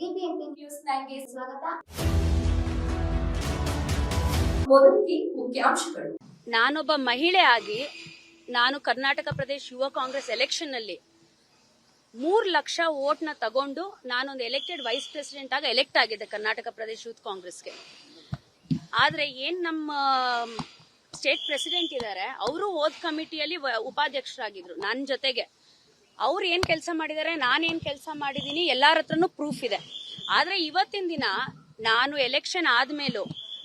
BBMP news 9ಗೆ ಸ್ವಾಗತ. ಮೊದಲಿಗೆ ಮುಖ್ಯಾಂಶಗಳು. ನಾನೊಬ್ಬ ಮಹಿಳೆ ಆಗಿ ನಾನು ಕರ್ನಾಟಕ ಪ್ರದೇಶ ಯುವ ಕಾಂಗ್ರೆಸ್ ಎಲೆಕ್ಷನ್ ನಲ್ಲಿ 3 ಲಕ್ಷ ವೋಟ್ನ ತಗೊಂಡು ನಾನೊಂದು ಎಲೆಕ್ಟೆಡ್ ವೈಸ್ ಪ್ರೆಸಿಡೆಂಟ್ ಆಗಿ ಎಲೆಕ್ಟ್ ಆಗಿದ್ದೆ ಕರ್ನಾಟಕ ಪ್ರದೇಶ ಯೂತ್ ಕಾಂಗ್ರೆಸ್ಗೆ. ಆದ್ರೆ ಏನ್ ನಮ್ಮ ಸ್ಟೇಟ್ ಪ್ರೆಸಿಡೆಂಟ್ ಇದ್ದಾರೆ, ಅವರು ಓದ್ ಕಮಿಟಿಯಲ್ಲಿ ಉಪಾಧ್ಯಕ್ಷರಾಗಿದ್ರು ನನ್ನ ಜೊತೆಗೆ. ಅವ್ರು ಏನ್ ಕೆಲಸ ಮಾಡಿದ್ದಾರೆ, ನಾನೇನ್ ಕೆಲಸ ಮಾಡಿದೀನಿ, ಎಲ್ಲಾರ ಹತ್ರನೂ ಪ್ರೂಫ್ ಇದೆ. ಆದ್ರೆ ಇವತ್ತಿನ ದಿನ ನಾನು ಎಲೆಕ್ಷನ್ ಆದ್ಮೇಲೂ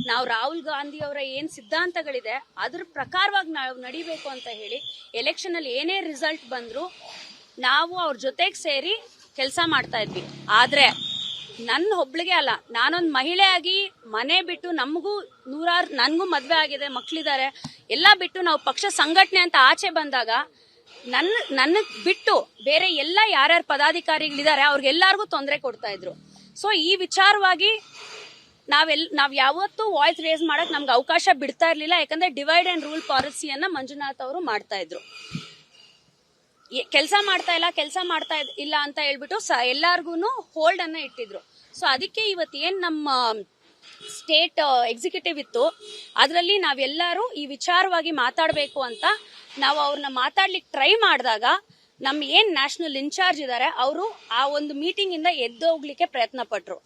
ನಾವು ರಾಹುಲ್ ಗಾಂಧಿ ಅವರ ಏನ್ ಸಿದ್ಧಾಂತಗಳಿದೆ ಅದ್ರ ಪ್ರಕಾರವಾಗಿ ನಾವು ನಡಿಬೇಕು ಅಂತ ಹೇಳಿ ಎಲೆಕ್ಷನ್ ಅಲ್ಲಿ ಏನೇ ರಿಸಲ್ಟ್ ಬಂದ್ರು ನಾವು ಅವ್ರ ಜೊತೆಗೆ ಸೇರಿ ಕೆಲಸ ಮಾಡ್ತಾ ಇದ್ವಿ. ಆದ್ರೆ ನನ್ನ ಒಬ್ಳಿಗೆ ಅಲ್ಲ, ನಾನೊಂದು ಮಹಿಳೆ ಆಗಿ ಮನೆ ಬಿಟ್ಟು ನನ್ಗೂ ಮದ್ವೆ ಆಗಿದೆ, ಮಕ್ಳಿದ್ದಾರೆ, ಎಲ್ಲ ಬಿಟ್ಟು ನಾವು ಪಕ್ಷ ಸಂಘಟನೆ ಅಂತ ಆಚೆ ಬಂದಾಗ ನನ್ನ ಬಿಟ್ಟು ಬೇರೆ ಎಲ್ಲ ಯಾರ್ಯಾರು ಪದಾಧಿಕಾರಿಗಳಿದ್ದಾರೆ ಅವ್ರಿಗೆಲ್ಲರಿಗೂ ತೊಂದರೆ ಕೊಡ್ತಾ ಇದ್ರು. ಸೊ ಈ ವಿಚಾರವಾಗಿ ನಾವ್ ಯಾವತ್ತೂ ವಾಯ್ಸ್ ರೇಸ್ ಮಾಡಕ್ ನಮ್ಗೆ ಅವಕಾಶ ಬಿಡ್ತಾ ಇರ್ಲಿಲ್ಲ. ಯಾಕಂದ್ರೆ ಡಿವೈಡ್ ಅಂಡ್ ರೂಲ್ ಪಾಲಿಸಿಯನ್ನ ಮಂಜುನಾಥ್ ಅವರು ಮಾಡ್ತಾ ಇದ್ರು. ಕೆಲಸ ಮಾಡ್ತಾ ಇಲ್ಲ ಅಂತ ಹೇಳ್ಬಿಟ್ಟು ಎಲ್ಲಾರ್ಗು ಹೋಲ್ಡ್ ಅನ್ನ ಇಟ್ಟಿದ್ರು. ಸೊ ಅದಕ್ಕೆ ಇವತ್ತೇನ್ ನಮ್ಮ ಸ್ಟೇಟ್ ಎಕ್ಸಿಕ್ಯೂಟಿವ್ ಇತ್ತು, ಅದರಲ್ಲಿ ನಾವೆಲ್ಲರೂ ಈ ವಿಚಾರವಾಗಿ ಮಾತಾಡಬೇಕು ಅಂತ ನಾವು ಅವ್ರನ್ನ ಮಾತಾಡ್ಲಿಕ್ಕೆ ಟ್ರೈ ಮಾಡಿದಾಗ ನಮ್ ಏನ್ ನ್ಯಾಷನಲ್ ಇನ್ಚಾರ್ಜ್ ಇದಾರೆ ಅವರು ಆ ಒಂದು ಮೀಟಿಂಗ್ ಇಂದ ಎದ್ದೋಗ್ಲಿಕ್ಕೆ ಪ್ರಯತ್ನ ಪಟ್ರು.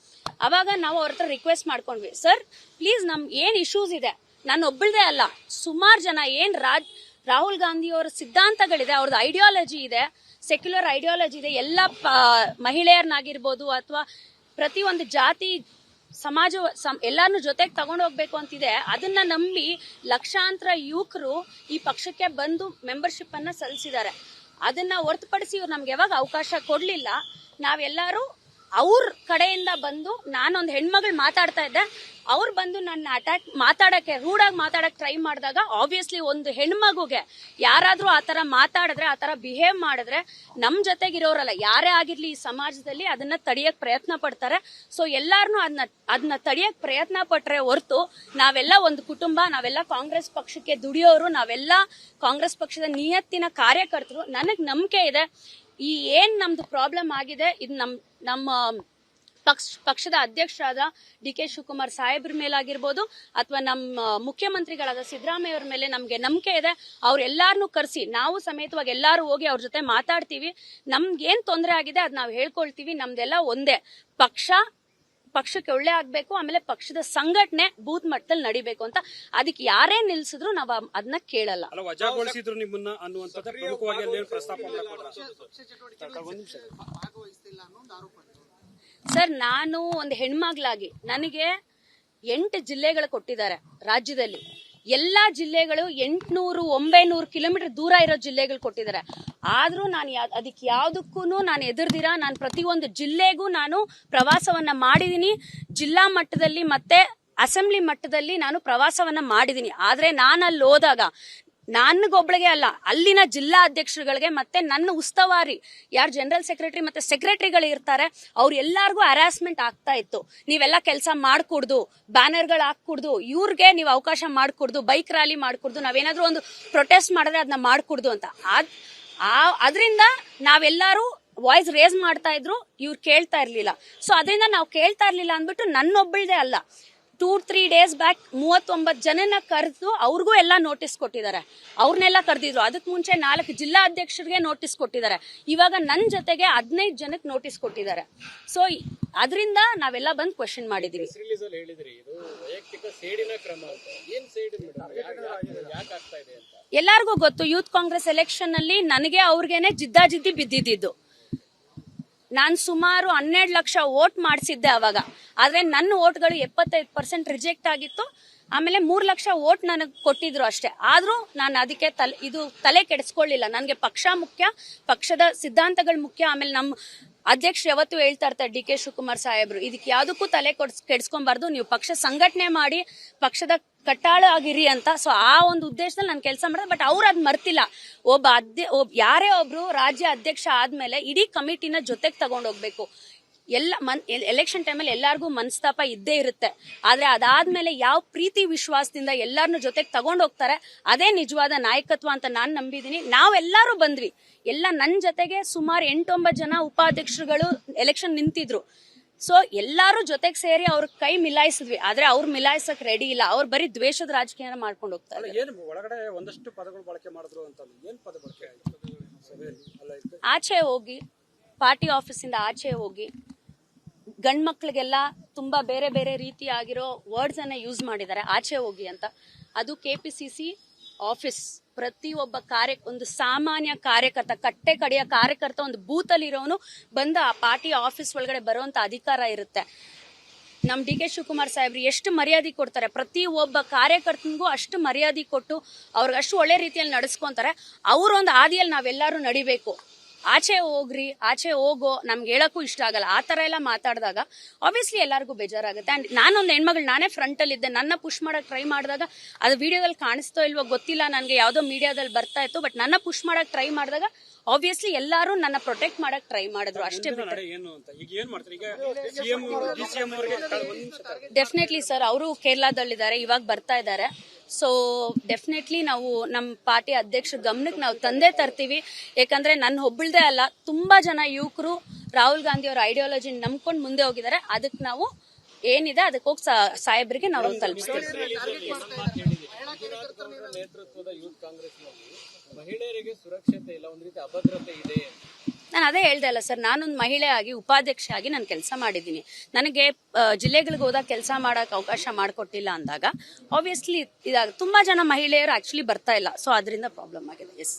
ಅವಾಗ ನಾವು ಅವ್ರ ಹತ್ರ ರಿಕ್ವೆಸ್ಟ್ ಮಾಡ್ಕೊಂಡ್ವಿ, ಸರ್ ಪ್ಲೀಸ್ ನಮ್ ಏನ್ ಇಶ್ಯೂಸ್ ಇದೆ, ನಾನು ಒಬ್ಬಳದೇ ಅಲ್ಲ, ಸುಮಾರು ಜನ ಏನ್ ರಾಹುಲ್ ಗಾಂಧಿ ಅವರ ಸಿದ್ಧಾಂತಗಳಿದೆ, ಅವ್ರದ್ದು ಐಡಿಯಾಲಜಿ ಇದೆ, ಸೆಕ್ಯುಲರ್ ಐಡಿಯಾಲಜಿ ಇದೆ, ಎಲ್ಲ ಮಹಿಳೆಯರನ್ನಾಗಿರ್ಬೋದು ಅಥವಾ ಪ್ರತಿಯೊಂದು ಜಾತಿ ಸಮಾಜ ಎಲ್ಲಾರನ್ನೂ ಜೊತೆಗೆ ತಗೊಂಡು ಹೋಗ್ಬೇಕು ಅಂತಿದೆ. ಅದನ್ನ ನಂಬಿ ಲಕ್ಷಾಂತರ ಯುವಕರು ಈ ಪಕ್ಷಕ್ಕೆ ಬಂದು ಮೆಂಬರ್ಶಿಪ್ ಅನ್ನ ಸಲ್ಲಿಸಿದ್ದಾರೆ. ಅದನ್ನ ಹೊರತುಪಡಿಸಿ ಇವ್ರು ನಮ್ಗೆ ಯಾವಾಗ ಅವಕಾಶ ಕೊಡ್ಲಿಲ್ಲ. ನಾವೆಲ್ಲರೂ ಅವ್ರ ಕಡೆಯಿಂದ ಬಂದು, ನಾನೊಂದು ಹೆಣ್ಮಗಳು ಮಾತಾಡ್ತಾ ಇದ್ದೆ, ಅವ್ರು ಬಂದು ನನ್ನ ರೂಢಾಗಿ ಮಾತಾಡಕ್ ಟ್ರೈ ಮಾಡಿದಾಗ ಆಬ್ವಿಯಸ್ಲಿ ಒಂದು ಹೆಣ್ಮಗುಗೆ ಯಾರಾದ್ರೂ ಆತರ ಮಾತಾಡಿದ್ರೆ, ಆತರ ಬಿಹೇವ್ ಮಾಡಿದ್ರೆ ನಮ್ ಜೊತೆಗಿರೋರಲ್ಲ ಯಾರೇ ಆಗಿರ್ಲಿ ಈ ಸಮಾಜದಲ್ಲಿ ಅದನ್ನ ತಡಿಯಕ್ ಪ್ರಯತ್ನ ಪಡ್ತಾರೆ. ಸೊ ಎಲ್ಲಾರನು ಅದನ್ನ ತಡಿಯಕ್ ಪ್ರಯತ್ನ ಪಟ್ರೆ ಹೊರತು ನಾವೆಲ್ಲ ಒಂದು ಕುಟುಂಬ, ನಾವೆಲ್ಲ ಕಾಂಗ್ರೆಸ್ ಪಕ್ಷಕ್ಕೆ ದುಡಿಯೋರು, ನಾವೆಲ್ಲ ಕಾಂಗ್ರೆಸ್ ಪಕ್ಷದ ನಿಯತ್ತಿನ ಕಾರ್ಯಕರ್ತರು. ನನಗ್ ನಂಬಿಕೆ ಇದೆ ಈ ಏನ್ ನಮ್ದು ಪ್ರಾಬ್ಲಮ್ ಆಗಿದೆ ಇದು ನಮ್ಮ ಪಕ್ಷದ ಅಧ್ಯಕ್ಷರಾದ ಡಿ.ಕೆ. ಶಿವಕುಮಾರ್ ಸಾಹೇಬ್ರ ಮೇಲಾಗಿರ್ಬೋದು ಅಥವಾ ನಮ್ಮ ಮುಖ್ಯಮಂತ್ರಿಗಳಾದ ಸಿದ್ದರಾಮಯ್ಯ ಅವ್ರ ಮೇಲೆ ನಮ್ಗೆ ನಂಬಿಕೆ ಇದೆ. ಅವ್ರೆಲ್ಲಾರನ್ನೂ ಕರೆಸಿ ನಾವು ಸಮೇತವಾಗಿ ಎಲ್ಲಾರು ಹೋಗಿ ಅವ್ರ ಜೊತೆ ಮಾತಾಡ್ತೀವಿ. ನಮ್ಗೇನ್ ತೊಂದರೆ ಆಗಿದೆ ಅದ್ ನಾವು ಹೇಳ್ಕೊಳ್ತೀವಿ. ನಮ್ದೆಲ್ಲ ಒಂದೇ ಪಕ್ಷಕ್ಕೆ ಒಳ್ಳೆ ಆಗ್ಬೇಕು, ಆಮೇಲೆ ಪಕ್ಷದ ಸಂಘಟನೆ ಬೂತ್ ಮಟ್ಟದಲ್ಲಿ ನಡಿಬೇಕು ಅಂತ. ಅದಕ್ಕೆ ಯಾರೇ ನಿಲ್ಸಿದ್ರು ನಾವ್ ಅದನ್ನ ಕೇಳಲ್ಲ. ಸರ್, ನಾನು ಒಂದು ಹೆಣ್ಮಗ್ಳಾಗಿ ನನಗೆ 8 ಜಿಲ್ಲೆಗಳು ಕೊಟ್ಟಿದ್ದಾರೆ ರಾಜ್ಯದಲ್ಲಿ. ಎಲ್ಲಾ ಜಿಲ್ಲೆಗಳು 800-900 ಕಿಲೋಮೀಟರ್ ದೂರ ಇರೋ ಜಿಲ್ಲೆಗಳು ಕೊಟ್ಟಿದ್ದಾರೆ. ಆದ್ರೂ ನಾನು ಅದಕ್ಕೆ ಯಾವ್ದಕ್ಕೂ ನಾನು ಎದುರ್ದಿರಾ ನಾನು ಪ್ರತಿಯೊಂದು ಜಿಲ್ಲೆಗೂ ನಾನು ಪ್ರವಾಸವನ್ನ ಮಾಡಿದೀನಿ. ಜಿಲ್ಲಾ ಮಟ್ಟದಲ್ಲಿ ಮತ್ತೆ ಅಸೆಂಬ್ಲಿ ಮಟ್ಟದಲ್ಲಿ ನಾನು ಪ್ರವಾಸವನ್ನ ಮಾಡಿದೀನಿ. ಆದ್ರೆ ನಾನು ಅಲ್ಲಿ ಹೋದಾಗ ನನ್ಗೊಬ್ಳಿಗೆ ಅಲ್ಲ, ಅಲ್ಲಿನ ಜಿಲ್ಲಾ ಅಧ್ಯಕ್ಷರುಗಳಿಗೆ ಮತ್ತೆ ನನ್ನ ಉಸ್ತುವಾರಿ ಯಾರು ಜನರಲ್ ಸೆಕ್ರೆಟರಿ ಮತ್ತೆ ಸೆಕ್ರೆಟರಿಗಳು ಇರ್ತಾರೆ ಅವ್ರೆಲ್ಲಾರ್ಗು ಹರಾಸ್ಮೆಂಟ್ ಆಗ್ತಾ ಇತ್ತು. ನೀವೆಲ್ಲ ಕೆಲಸ ಮಾಡ್ಕೊಡ್ದು, ಬ್ಯಾನರ್ಗಳು ಹಾಕ್ಕೊಡ್ದು, ಇವ್ರಿಗೆ ನೀವು ಅವಕಾಶ ಮಾಡ್ಕೊಡ್ದು, ಬೈಕ್ ರ್ಯಾಲಿ ಮಾಡ್ಕೊಡ್ದು, ನಾವೇನಾದ್ರೂ ಒಂದು ಪ್ರೊಟೆಸ್ಟ್ ಮಾಡಿದ್ರೆ ಅದನ್ನ ಮಾಡ್ಕೊಡ್ದು ಅಂತ. ಅದರಿಂದ ನಾವೆಲ್ಲರೂ ವಾಯ್ಸ್ ರೇಸ್ ಮಾಡ್ತಾ ಇದ್ರು, ಇವ್ರು ಕೇಳ್ತಾ ಇರ್ಲಿಲ್ಲ. ಸೊ ಅದರಿಂದ ನಾವು ಕೇಳ್ತಾ ಇರ್ಲಿಲ್ಲ ಅಂದ್ಬಿಟ್ಟು ನನ್ನೊಬ್ಬಳದೇ ಅಲ್ಲ, 2-3 ಡೇಸ್ ಬ್ಯಾಕ್ 39 ಜನನ ಕರೆದು ಅವ್ರಿಗೂ ಎಲ್ಲ ನೋಟಿಸ್ ಕೊಟ್ಟಿದ್ದಾರೆ. ಅವ್ರನ್ನೆಲ್ಲ ಕರೆದಿದ್ರು. ಅದಕ್ಕೆ ಮುಂಚೆ 4 ಜಿಲ್ಲಾ ಅಧ್ಯಕ್ಷರಿಗೆ ನೋಟಿಸ್ ಕೊಟ್ಟಿದ್ದಾರೆ. ಇವಾಗ ನನ್ನ ಜೊತೆಗೆ 15 ಜನಕ್ಕೆ ನೋಟಿಸ್ ಕೊಟ್ಟಿದ್ದಾರೆ. ಸೊ ಅದರಿಂದ ನಾವೆಲ್ಲ ಬಂದು ಕ್ವೆಶ್ಚನ್ ಮಾಡಿದೀವಿ. ಎಲ್ಲಾರ್ಗೂ ಗೊತ್ತು, ಯೂತ್ ಕಾಂಗ್ರೆಸ್ ಎಲೆಕ್ಷನ್ ಅಲ್ಲಿ ನನಗೆ ಅವ್ರಿಗೇನೆ ಜಿದ್ದಾಜಿದ್ದಿ ಬಿದ್ದಿದ್ದು. ನಾನು ಸುಮಾರು 12 ಲಕ್ಷ ವೋಟ್ ಮಾಡಿಸಿದ್ದೆ ಅವಾಗ. ಆದ್ರೆ ನನ್ನ ವೋಟ್ಗಳು 75% ರಿಜೆಕ್ಟ್ ಆಗಿತ್ತು. ಆಮೇಲೆ 3 ಲಕ್ಷ ವೋಟ್ ನನಗೆ ಕೊಟ್ಟಿದ್ರು ಅಷ್ಟೇ. ಆದ್ರೂ ನಾನು ಅದಕ್ಕೆ ತಲೆ ಕೆಡಿಸ್ಕೊಳ್ಳಿಲ್ಲ. ನನಗೆ ಪಕ್ಷ ಮುಖ್ಯ, ಪಕ್ಷದ ಸಿದ್ಧಾಂತಗಳು ಮುಖ್ಯ. ಆಮೇಲೆ ನಮ್ಮ ಅಧ್ಯಕ್ಷರು ಯಾವತ್ತೂ ಹೇಳ್ತಾ ಇರ್ತಾರೆ ಡಿ.ಕೆ. ಶಿವಕುಮಾರ್ ಸಾಹೇಬ್ರು, ಇದಕ್ಕೆ ಯಾವ್ದಕ್ಕೂ ತಲೆ ಕೆಡಿಸ್ಕೊಂಬಾರ್ದು, ನೀವು ಪಕ್ಷ ಸಂಘಟನೆ ಮಾಡಿ ಪಕ್ಷದ ಕಟ್ಟಾಳು ಆಗಿರಿ ಅಂತ. ಸೊ ಆ ಒಂದು ಉದ್ದೇಶದಲ್ಲಿ ನಾನು ಕೆಲಸ ಮಾಡಿದೆ. ಬಟ್ ಅವ್ರು ಅದ್ ಮರ್ತಿಲ್ಲ. ಯಾರೇ ಒಬ್ರು ರಾಜ್ಯ ಅಧ್ಯಕ್ಷ ಆದ್ಮೇಲೆ ಇಡೀ ಕಮಿಟಿನ ಜೊತೆಗೆ ತಗೊಂಡೋಗ್ಬೇಕು. ಎಲೆಕ್ಷನ್ ಟೈಮಲ್ಲಿ ಎಲ್ಲಾರ್ಗೂ ಮನಸ್ತಾಪ ಇದ್ದೇ ಇರುತ್ತೆ. ಆದ್ರೆ ಅದಾದ್ಮೇಲೆ ಯಾವ ಪ್ರೀತಿ ವಿಶ್ವಾಸದಿಂದ ಎಲ್ಲಾರನ್ನೂ ಜೊತೆಗೆ ತಗೊಂಡ್ ಹೋಗ್ತಾರೆ, ಅದೇ ನಿಜವಾದ ನಾಯಕತ್ವ ಅಂತ ನಾನ್ ನಂಬಿದೀನಿ. ನಾವೆಲ್ಲರೂ ಬಂದ್ವಿ. ಎಲ್ಲ ನನ್ನ ಜೊತೆಗೆ ಸುಮಾರು 8-9 ಜನ ಉಪಾಧ್ಯಕ್ಷರುಗಳು ಎಲೆಕ್ಷನ್ ನಿಂತಿದ್ರು. ಸೊ ಎಲ್ಲಾರು ಜೊತೆಗೆ ಸೇರಿ ಅವ್ರ ಕೈ ಮಿಲಾಯಿಸಿದ್ವಿ, ಆದ್ರೆ ಅವ್ರು ಮಿಲಾಯಿಸಕ್ ರೆಡಿ ಇಲ್ಲ. ಅವ್ರು ಬರೀ ದ್ವೇಷದ ರಾಜಕೀಯನ ಮಾಡ್ಕೊಂಡು ಹೋಗ್ತಾರೆ. ಏನು ಒಳಗಡೆ ಒಂದಷ್ಟು ಪದಗಳು ಬಳಕೆ ಮಾಡಿದ್ರು ಅಂತ ಏನ್ ಪದ ಬಳಕೆ ಆಯ್ತು? ಆಚೆ ಹೋಗಿ, ಪಾರ್ಟಿ ಆಫೀಸಿಂದ ಆಚೆ ಹೋಗಿ, ಗಂಡ್ ಮಕ್ಳಿಗೆಲ್ಲ ತುಂಬಾ ಬೇರೆ ಬೇರೆ ರೀತಿ ಆಗಿರೋ ವರ್ಡ್ಸ್ ಅನ್ನ ಯೂಸ್ ಮಾಡಿದ್ದಾರೆ, ಆಚೆ ಹೋಗಿ ಅಂತ. ಅದು KPCC ಆಫೀಸ್. ಪ್ರತಿಯೊಬ್ಬ ಒಂದು ಸಾಮಾನ್ಯ ಕಾರ್ಯಕರ್ತ, ಕಟ್ಟೆ ಕಡೆಯ ಕಾರ್ಯಕರ್ತ, ಒಂದು ಬೂತ್ ಅಲ್ಲಿ ಇರೋನು ಬಂದು ಆ ಪಾರ್ಟಿ ಆಫೀಸ್ ಒಳಗಡೆ ಬರುವಂತ ಅಧಿಕಾರ ಇರುತ್ತೆ. ನಮ್ DK ಶಿವಕುಮಾರ್ ಸಾಹೇಬ್ರು ಎಷ್ಟು ಮರ್ಯಾದೆ ಕೊಡ್ತಾರೆ, ಪ್ರತಿ ಒಬ್ಬ ಕಾರ್ಯಕರ್ತನಿಗೂ ಅಷ್ಟು ಮರ್ಯಾದೆ ಕೊಟ್ಟು ಅವ್ರಿಗೆ ಅಷ್ಟು ಒಳ್ಳೆ ರೀತಿಯಲ್ಲಿ ನಡೆಸ್ಕೊಂತಾರೆ. ಅವರೊಂದು ಹಾದಿಯಲ್ಲಿ ನಾವೆಲ್ಲರೂ ನಡಿಬೇಕು. ಆಚೆ ಹೋಗ್ರಿ, ಆಚೆ ಹೋಗೋ, ನಮ್ಗೆ ಹೇಳಕ್ಕೂ ಇಷ್ಟ ಆಗಲ್ಲ. ಆ ತರ ಎಲ್ಲ ಮಾತಾಡಿದಾಗ ಆಬ್ವಿಯಸ್ಲಿ ಎಲ್ಲರಿಗೂ ಬೇಜಾರಾಗುತ್ತೆ. ಅಂಡ್ ನಾನೊಂದು ಹೆಣ್ಮಗಳು, ನಾನೇ ಫ್ರಂಟ್ ಅಲ್ಲಿ ಇದ್ದೆ, ನನ್ನ ಪುಷ್ ಮಾಡಕ್ ಟ್ರೈ ಮಾಡಿದಾಗ ಅದು ವಿಡಿಯೋದಲ್ಲಿ ಕಾಣಿಸ್ತೋ ಇಲ್ವೋ ಗೊತ್ತಿಲ್ಲ, ನನಗೆ ಯಾವ್ದೋ ಮೀಡಿಯಾದಲ್ಲಿ ಬರ್ತಾ ಇತ್ತು. ಬಟ್ ನನ್ನ ಪುಷ್ ಮಾಡಕ್ ಟ್ರೈ ಮಾಡಿದಾಗ ಆಬ್ವಿಯಸ್ಲಿ ಎಲ್ಲರೂ ನನ್ನ ಪ್ರೊಟೆಕ್ಟ್ ಮಾಡಕ್ ಟ್ರೈ ಮಾಡಿದ್ರು, ಅಷ್ಟೇ. ಡೆಫಿನೆಟ್ಲಿ ಸರ್, ಅವರು ಕೇರಳದಲ್ಲಿದ್ದಾರೆ, ಇವಾಗ ಬರ್ತಾ ಇದ್ದಾರೆ. ಸೊ ಡೆಫಿನೆಟ್ಲಿ ನಾವು ನಮ್ಮ ಪಾರ್ಟಿ ಅಧ್ಯಕ್ಷರ ಗಮನಕ್ಕೆ ನಾವು ತಂದೆ ತರ್ತೀವಿ. ಯಾಕಂದ್ರೆ ನನ್ನ ಒಬ್ಬಳದೇ ಅಲ್ಲ, ತುಂಬಾ ಜನ ಯುವಕರು ರಾಹುಲ್ ಗಾಂಧಿ ಅವರ ಐಡಿಯಾಲಜಿ ನಂಬ್ಕೊಂಡು ಮುಂದೆ ಹೋಗಿದ್ದಾರೆ. ಅದಕ್ಕೆ ನಾವು ಏನಿದೆ ಅದಕ್ಕೆ ಹೋಗಿ ಸಾಹೇಬ್ರಿಗೆ ನಾವು ತಲುಪಿಸ್ತೀವಿ. ನೇತೃತ್ವದ ಯೂತ್ ಕಾಂಗ್ರೆಸ್ ಮಹಿಳೆಯರಿಗೆ ಸುರಕ್ಷತೆ ಇಲ್ಲ, ಒಂದ್ ರೀತಿ ಅಭದ್ರತೆ ಇದೆ. ನಾನು ಅದೇ ಹೇಳ್ದೆ ಅಲ್ಲ ಸರ್, ನಾನೊಂದು ಮಹಿಳೆ ಆಗಿ, ಉಪಾಧ್ಯಕ್ಷ ಆಗಿ ನಾನು ಕೆಲಸ ಮಾಡಿದ್ದೀನಿ. ನನಗೆ ಜಿಲ್ಲೆಗಳಿಗೆ ಹೋದಾಗ ಕೆಲಸ ಮಾಡಕ್ ಅವಕಾಶ ಮಾಡಿಕೊಟ್ಟಿಲ್ಲ ಅಂದಾಗ ಆಬ್ವಿಯಸ್ಲಿ ಇದಾಗ ತುಂಬಾ ಜನ ಮಹಿಳೆಯರು ಆಕ್ಚುಲಿ ಬರ್ತಾ ಇಲ್ಲ. ಸೊ ಅದರಿಂದ ಪ್ರಾಬ್ಲಮ್ ಆಗಿದೆ. ಎಸ್.